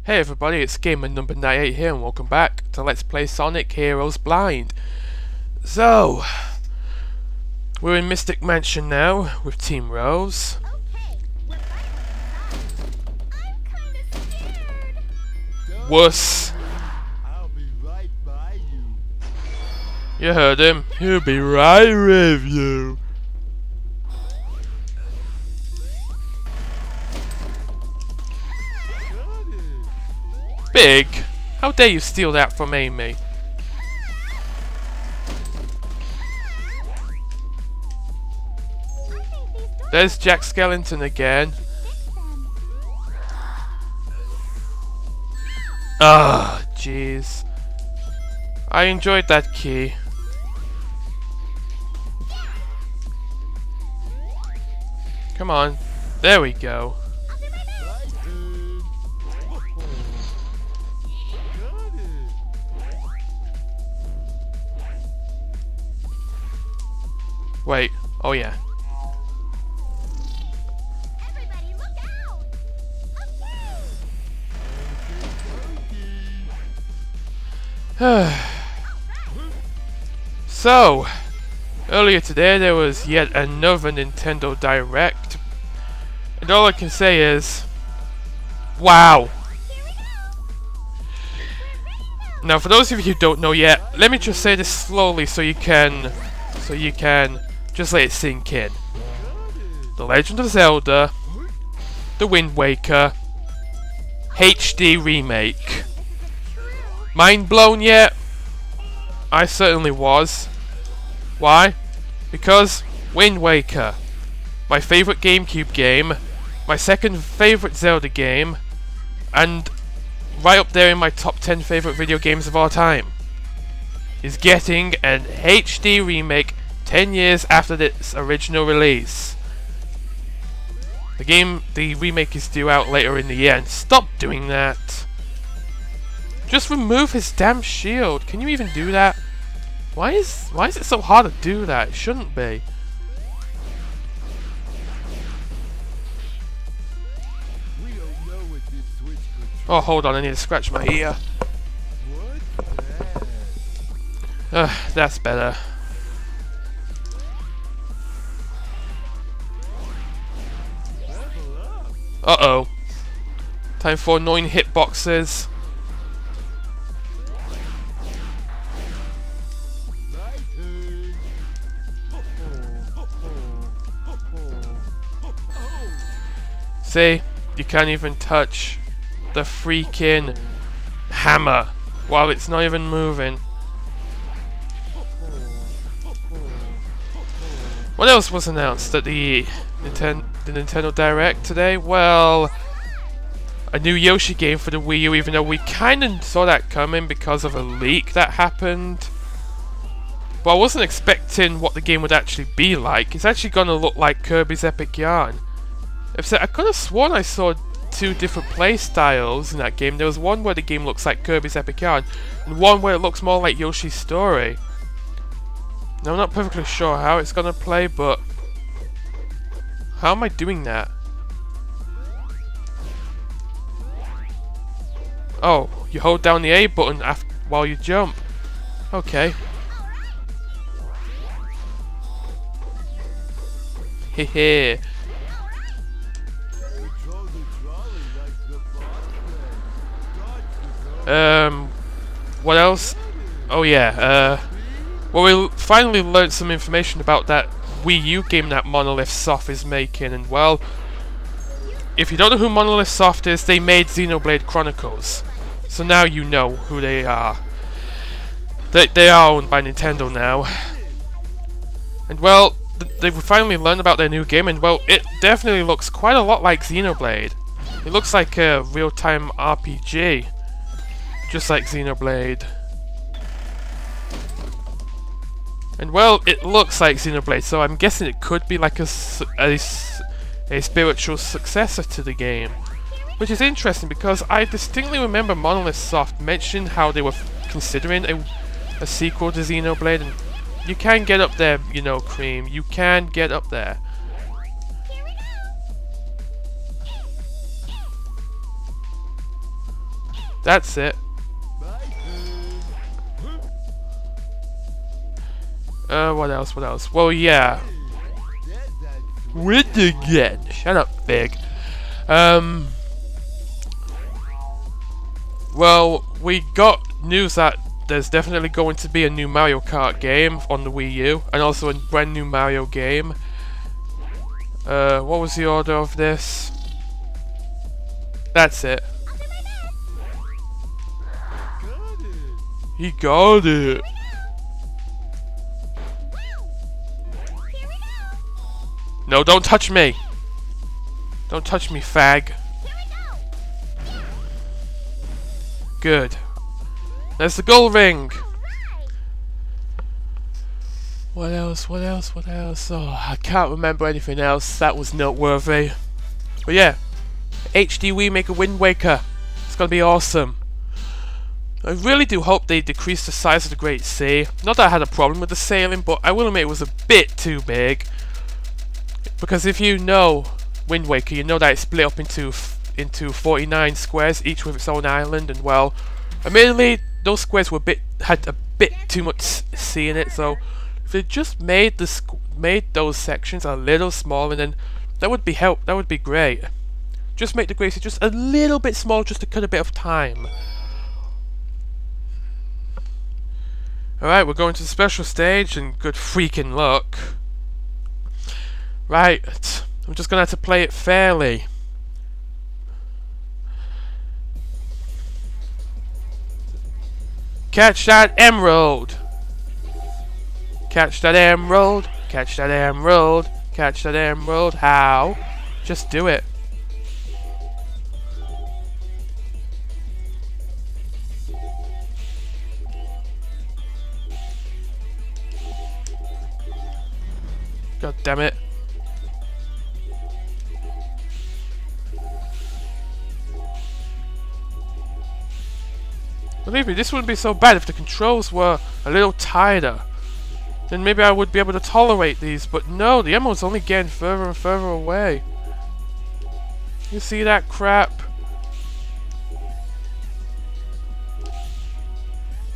Hey everybody, it's Gamer number 98 here and welcome back to Let's Play Sonic Heroes Blind. So, we're in Mystic Mansion now with Team Rose. Wuss. I'll be right by you. You heard him. He'll be right with you. Got it. Big? How dare you steal that from Amy? There's Jack Skellington again. Ah, jeez. I enjoyed that key. Come on. There we go. Right turn. Got it. Wait. Oh yeah. Everybody look out! So, earlier today there was yet another Nintendo Direct, and all I can say is, wow! Now, for those of you who don't know yet, let me just say this slowly so you can just let it sink in. The Legend of Zelda, The Wind Waker, HD remake. Mind blown yet? I certainly was. Why? Because Wind Waker, my favourite GameCube game, my second favourite Zelda game, and right up there in my top 10 favourite video games of all time, is getting an HD remake 10 years after its original release. The remake is due out later in the year, and stop doing that. Just remove his damn shield. Can you even do that? Why is it so hard to do that? It shouldn't be. We don't know what this switch controls. Oh, hold on, I need to scratch my ear. What's that? That's better. Level up. Uh-oh. Time for annoying hitboxes. Right turn. See? You can't even touch the freaking hammer while it's not even moving. What else was announced at the Nintendo Direct today? Well, a new Yoshi game for the Wii U, even though we kinda saw that coming because of a leak that happened. But I wasn't expecting what the game would actually be like. It's actually gonna look like Kirby's Epic Yarn. Except I could have sworn I saw two different play styles in that game. There was one where the game looks like Kirby's Epic Yarn, and one where it looks more like Yoshi's Story. Now I'm not perfectly sure how it's gonna play, but how am I doing that? Oh, you hold down the A button while you jump. Okay. Hehe. Control the trolley like the boss man. What else? Oh yeah, well, we finally learned some information about that Wii U game that Monolith Soft is making, and well, if you don't know who Monolith Soft is, they made Xenoblade Chronicles. So now you know who they are. They are owned by Nintendo now. And well, they finally learned about their new game, and well, it definitely looks quite a lot like Xenoblade. It looks like a real-time RPG, just like Xenoblade. And well, it looks like Xenoblade, so I'm guessing it could be like a spiritual successor to the game. Which is interesting because I distinctly remember Monolith Soft mentioned how they were considering a sequel to Xenoblade, and you can get up there, you know, Cream. You can get up there. That's it. What else? What else? Well, yeah. Win again. Shut up, Big. Well, we got news that there's definitely going to be a new Mario Kart game on the Wii U, and also a brand new Mario game. What was the order of this? That's it. He got it. No, don't touch me. Don't touch me, fag. Good. There's the gold ring. What else? What else? What else? Oh, I can't remember anything else that was noteworthy. But yeah, HD remake of Wind Waker. It's gonna be awesome. I really do hope they decrease the size of the Great Sea. Not that I had a problem with the sailing, but I will admit it was a bit too big. Because if you know Wind Waker, you know that it's split up into 49 squares, each with its own island, and well, admittedly, those squares were had a bit too much sea in it. So if they just made those sections a little smaller, then that would be great. Just make the Great Sea just a little bit small, just to cut a bit of time. Alright, we're going to the special stage, and good freaking luck. Right, I'm just gonna have to play it fairly. Catch that emerald! Catch that emerald! Catch that emerald! Catch that emerald! How? Just do it. God damn it. Believe me, this wouldn't be so bad if the controls were a little tighter. Then maybe I would be able to tolerate these, but no, the emerald's only getting further and further away. You see that crap?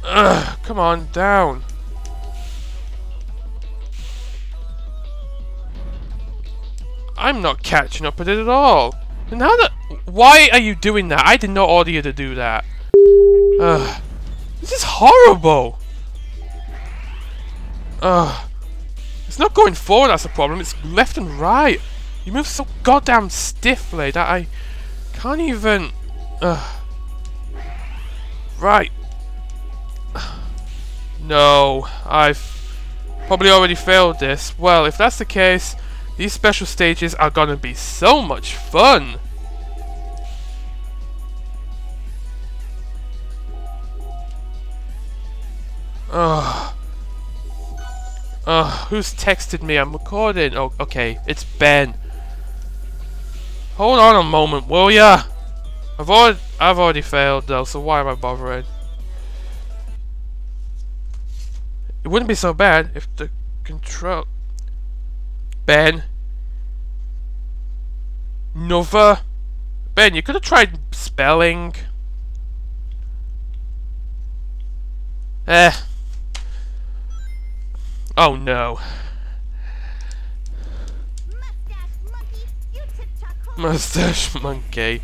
Ugh, come on, down. I'm not catching up with it at all. And why are you doing that? I did not order you to do that. This is horrible. It's not going forward that's the problem, it's left and right. You move so goddamn stiffly that I can't even... Right. No, I've probably already failed this. Well, if that's the case, these special stages are gonna be so much fun. Who's texted me? I'm recording. Oh, okay. It's Ben. Hold on a moment, will ya? I've already failed though, so why am I bothering? It wouldn't be so bad if the control... Ben. Nova. Ben, you could have tried spelling. Oh no. Mustache monkey.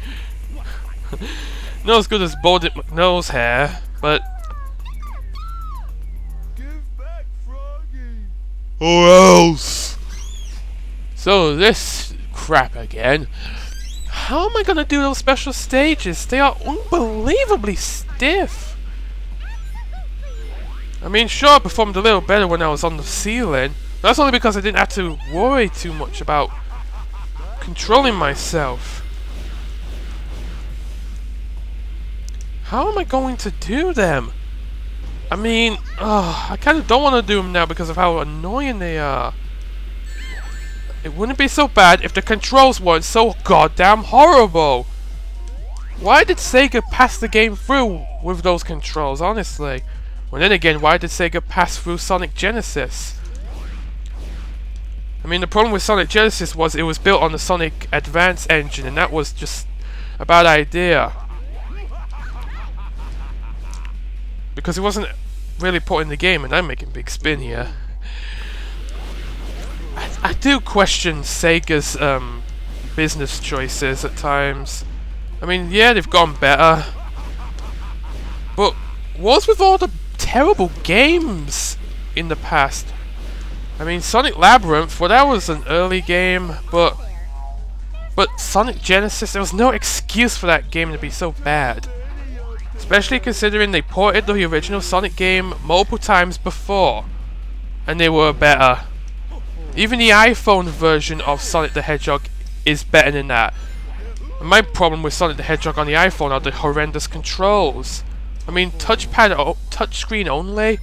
Not as good as Baldic McNose hair, but... Give back, Froggy. Or else! So this crap again. How am I gonna do those special stages? They are unbelievably stiff. I mean, sure, I performed a little better when I was on the ceiling. But that's only because I didn't have to worry too much about controlling myself. How am I going to do them? I mean, I kind of don't want to do them now because of how annoying they are. It wouldn't be so bad if the controls weren't so goddamn horrible. Why did Sega pass the game through with those controls, honestly? Well, then again, why did Sega pass through Sonic Genesis? I mean, the problem with Sonic Genesis was it was built on the Sonic Advance engine, and that was just a bad idea. because it wasn't really put in the game, and I'm making big spin here. I do question Sega's business choices at times. I mean, yeah, they've gone better, but what's with all the terrible games in the past? I mean, Sonic Labyrinth, well, that was an early game, but Sonic Genesis, there was no excuse for that game to be so bad. Especially considering they ported the original Sonic game multiple times before, and they were better. Even the iPhone version of Sonic the Hedgehog is better than that. And my problem with Sonic the Hedgehog on the iPhone are the horrendous controls. I mean, touchscreen only.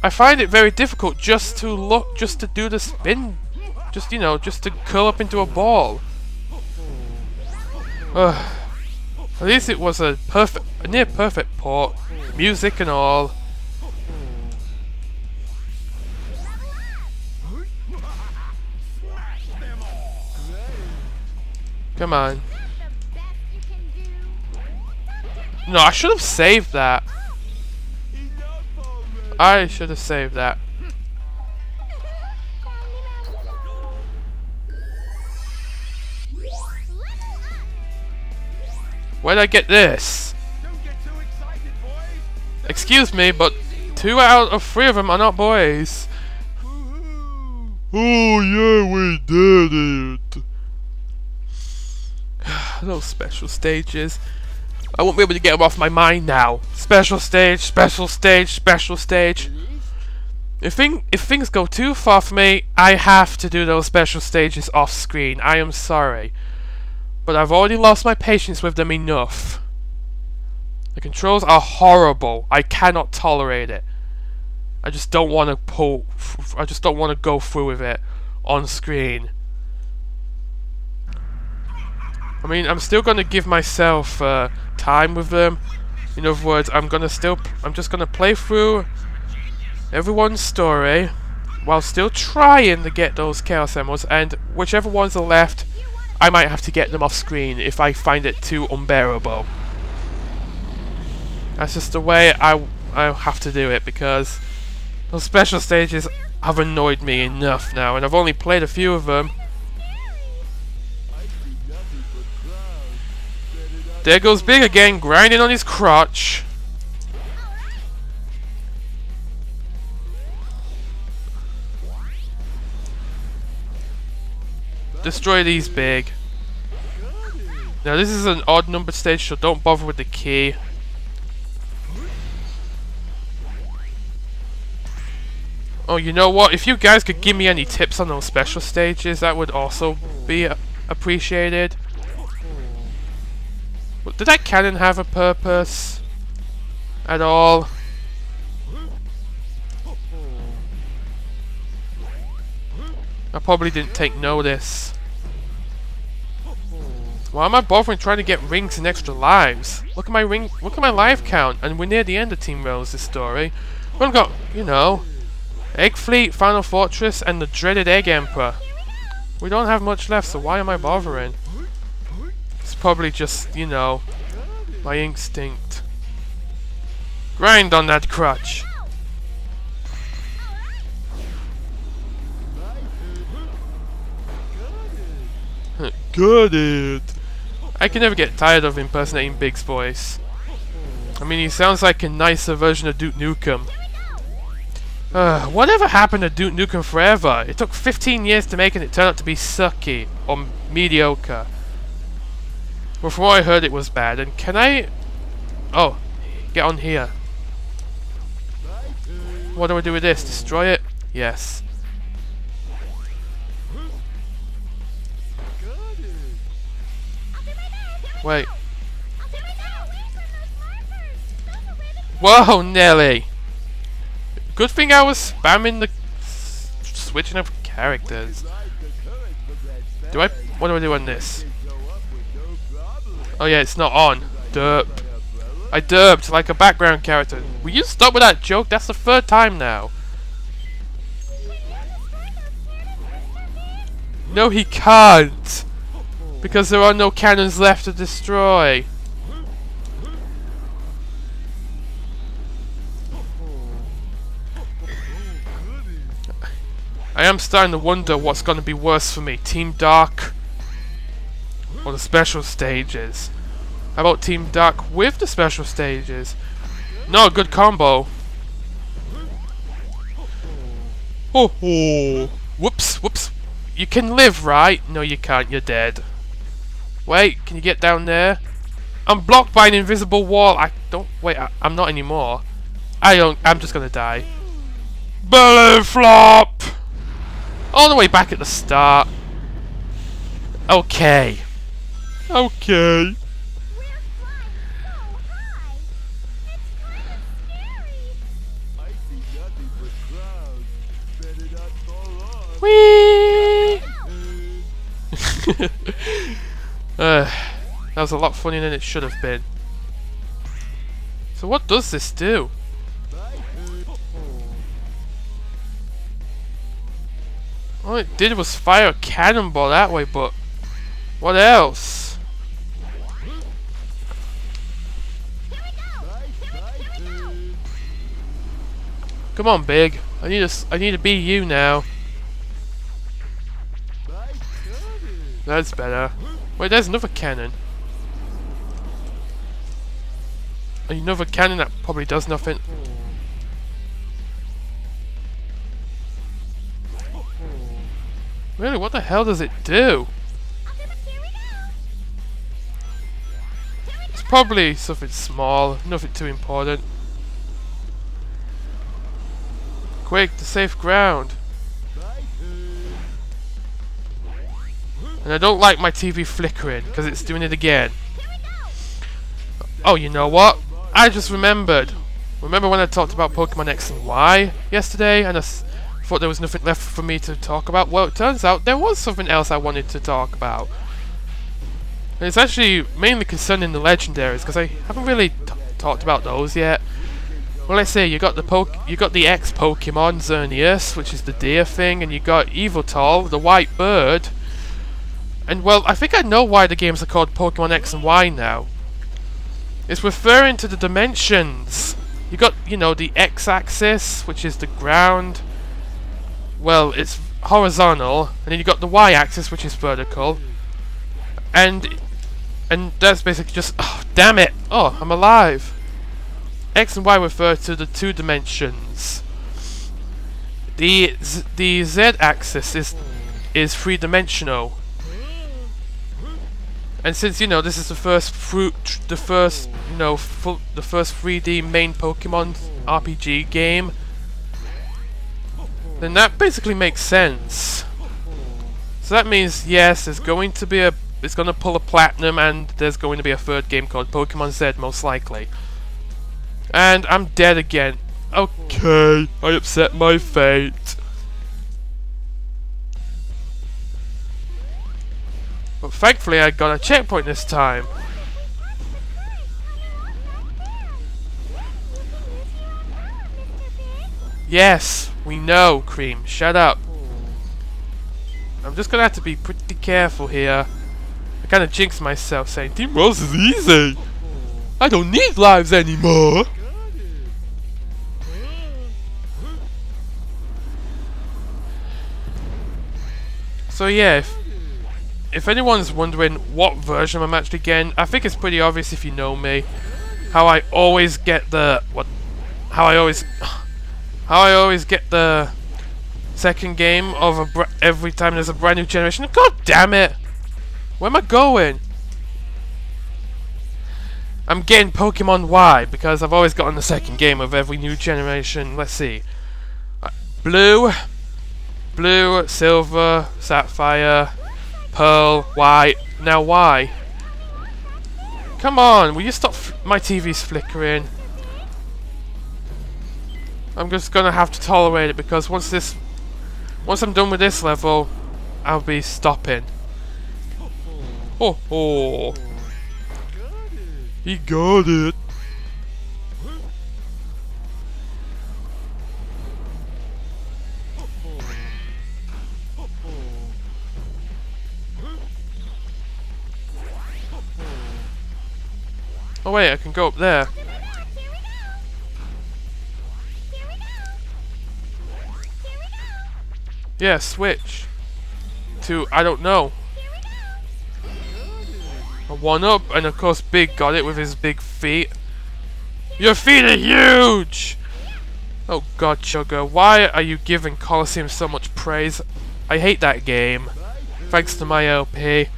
I find it very difficult just to do the spin, just to curl up into a ball. At least it was a near perfect port, music and all. Come on. No, I should have saved that. I should have saved that. Where'd I get this? Excuse me, but 2 out of 3 of them are not boys. Oh yeah, we did it. Those special stages. I won't be able to get them off my mind now. Special stage, special stage, special stage. If things go too far for me, I have to do those special stages off screen. I am sorry. But I've already lost my patience with them enough. The controls are horrible. I cannot tolerate it. I just don't want to I just don't want to go through with it on screen. I mean, I'm still going to give myself time with them. In other words, I'm just going to play through everyone's story while still trying to get those Chaos Emeralds, and whichever ones are left, I might have to get them off screen if I find it too unbearable. That's just the way I have to do it, because those special stages have annoyed me enough now, and I've only played a few of them. There goes Big again, grinding on his crotch. Destroy these, Big. Now this is an odd numbered stage, so don't bother with the key. Oh, you know what? If you guys could give me any tips on those special stages, that would also be appreciated. Did that cannon have a purpose at all? I probably didn't take notice. Why am I bothering trying to get rings and extra lives? Look at my life count, and we're near the end of Team Rose's story. We've only got, you know, Egg Fleet, Final Fortress, and the dreaded Egg Emperor. We don't have much left, so why am I bothering? It's probably just, you know, my instinct. Grind on that crutch. Got it. I can never get tired of impersonating Big's voice. I mean, he sounds like a nicer version of Duke Nukem. Whatever happened to Duke Nukem Forever? It took 15 years to make and it turned out to be sucky or mediocre. Well, from what I heard, it was bad. And can I... Oh, get on here. What do I do with this? Destroy it? Yes. Wait. Whoa, Nelly! Good thing I was spamming the... switching up characters. What do I do on this? Oh yeah, it's not on. Derp. I derped like a background character. Will you stop with that joke? That's the 3rd time now. No, he can't! Because there are no cannons left to destroy. I am starting to wonder what's going to be worse for me, Team Dark or the special stages. How about Team Dark with the special stages? No, good combo. Oh, oh. Whoops, whoops. You can live, right? No, you can't. You're dead. Wait, can you get down there? I'm blocked by an invisible wall. I don't... Wait, I'm not anymore. I'm just gonna die. Belly flop! All the way back at the start. Okay. Okay. We're flying so high. It's kind of scary. I see nothing but clouds. Better not fall off. Whee! That was a lot funnier than it should have been. So what does this do? All it did was fire a cannonball that way, but what else? Come on, Big. I need to be you now. That's better. Wait, there's another cannon. Another cannon that probably does nothing. Really, what the hell does it do? It's probably something small, nothing too important. Quick, to safe ground. And I don't like my TV flickering, because it's doing it again. Oh, you know what? I just remembered. Remember when I talked about Pokemon X and Y yesterday, and I thought there was nothing left for me to talk about? Well, it turns out there was something else I wanted to talk about. And it's actually mainly concerning the legendaries, because I haven't really talked about those yet. Well, let's see, you got the X Pokemon, Xerneas, which is the deer thing, and you got Yveltal, the white bird. And well, I think I know why the games are called Pokemon X and Y now. It's referring to the dimensions. You got, you know, the X-axis, which is the ground. Well, it's horizontal, and then you got the Y-axis, which is vertical. And that's basically just... Oh, damn it! Oh, I'm alive! X and Y refer to the two dimensions. The Z-axis is three-dimensional. And since, you know, this is the first 3D main Pokemon RPG game, then that basically makes sense. So that means, yes, it's going to pull a platinum, and there's going to be a third game called Pokemon Z, most likely. And I'm dead again. Okay, I accept my fate. But thankfully I got a checkpoint this time. Yes, we know, Cream. Shut up. I'm just gonna have to be pretty careful here. I kinda jinxed myself saying Team Rose is easy. I don't need lives anymore. So yeah, if anyone's wondering what version I'm actually getting, I think it's pretty obvious if you know me. How I always get the second game of every time there's a brand new generation. God damn it! Where am I going? I'm getting Pokemon Y because I've always gotten the second game of every new generation. Let's see. Blue, Silver, Sapphire, Pearl, White. Now Y. Come on, will you stop? My TV's flickering. I'm just gonna have to tolerate it because once I'm done with this level, I'll be stopping. Oh. He got it. Oh wait, I can go up there. Yeah, switch. To, I don't know. A 1-up, and of course Big got it with his big feet. Your feet are huge! Oh god, Sugar, why are you giving Colosseum so much praise? I hate that game. Thanks to my LP.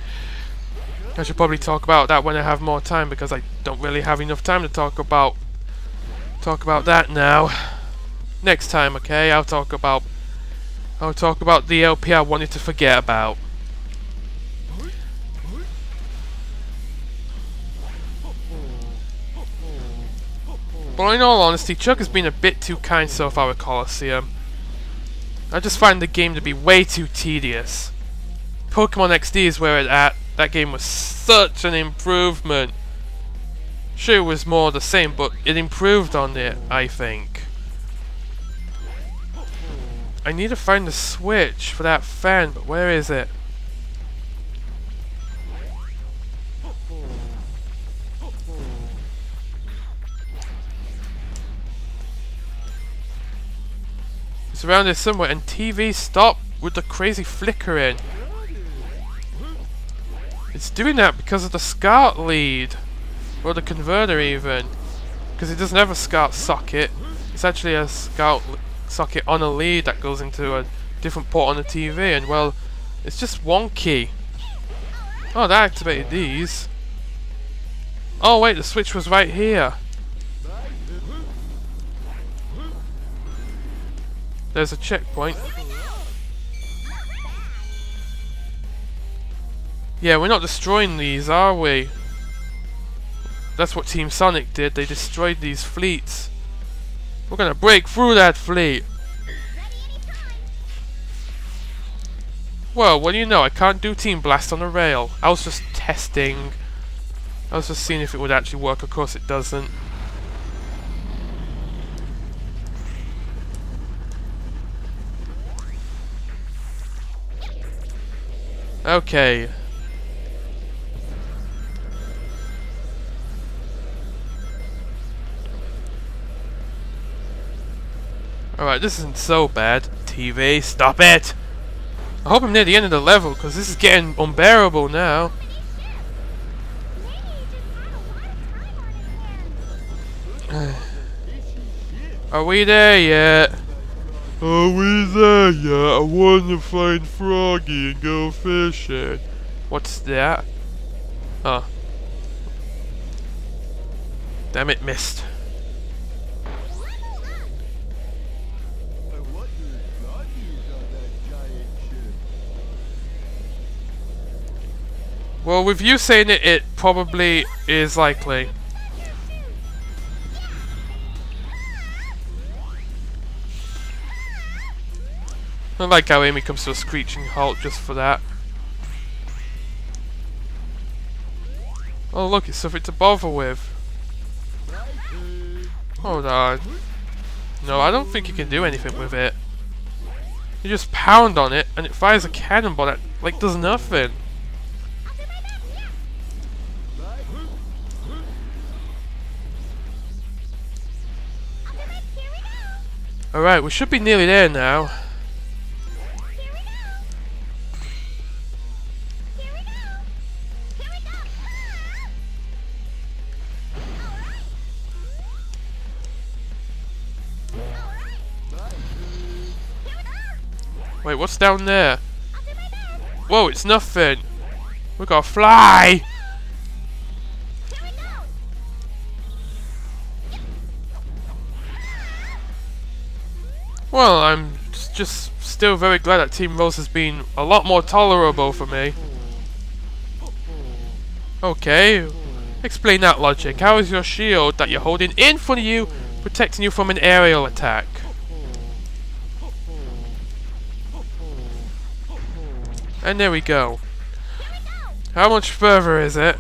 I should probably talk about that when I have more time, because I don't really have enough time to talk about that now. Next time, okay? I'll talk about the LP I wanted to forget about. But in all honesty, Chuck has been a bit too kind so far with Colosseum. I just find the game to be way too tedious. Pokemon XD is where it's at. That game was such an improvement. Sure, it was more the same, but it improved on it, I think. I need to find the switch for that fan, but where is it? It's around here somewhere, and TV stop with the crazy flickering. It's doing that because of the SCART lead, or the converter even, because it doesn't have a SCART socket. It's actually a SCART socket on a lead that goes into a different port on the TV, and well, it's just wonky. Oh, that activated these. Oh wait, the switch was right here. There's a checkpoint. Yeah, we're not destroying these, are we? That's what Team Sonic did. They destroyed these fleets. We're gonna break through that fleet. Well, what do you know? I can't do Team Blast on a rail. I was just testing. I was just seeing if it would actually work. Of course it doesn't. Okay. Alright, this isn't so bad. TV, stop it! I hope I'm near the end of the level, because this is getting unbearable now. Are we there yet? Are we there yet? I want to find Froggy and go fishing. What's that? Oh. Damn it, missed. I wonder if Froggy's on that giant ship. Well, with you saying it, it probably is likely. I like how Amy comes to a screeching halt just for that. Oh look, it's something to bother with. Hold on. No, I don't think you can do anything with it. You just pound on it and it fires a cannonball that like does nothing. Alright, we should be nearly there now. Wait, what's down there? Whoa, it's nothing. We gotta fly! Well, I'm just still very glad that Team Rose has been a lot more tolerable for me. Okay, explain that logic. How is your shield that you're holding in front of you protecting you from an aerial attack? And there we go. How much further is it?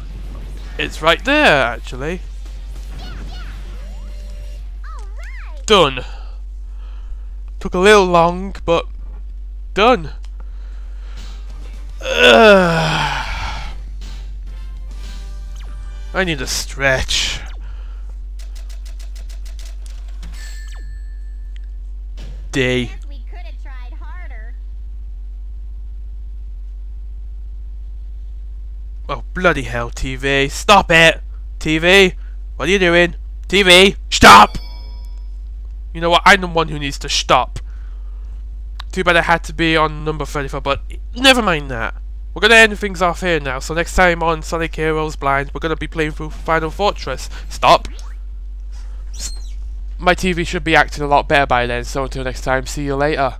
It's right there, actually. Done. Took a little long, but done. I need a stretch. D. Guess we could have tried harder. Oh, bloody hell, TV. Stop it! TV! What are you doing? TV! Stop! You know what? I'm the one who needs to stop. Too bad I had to be on number 34, but never mind that. We're going to end things off here now, so next time on Sonic Heroes Blind, we're going to be playing through Final Fortress. Stop! My TV should be acting a lot better by then, so until next time, see you later.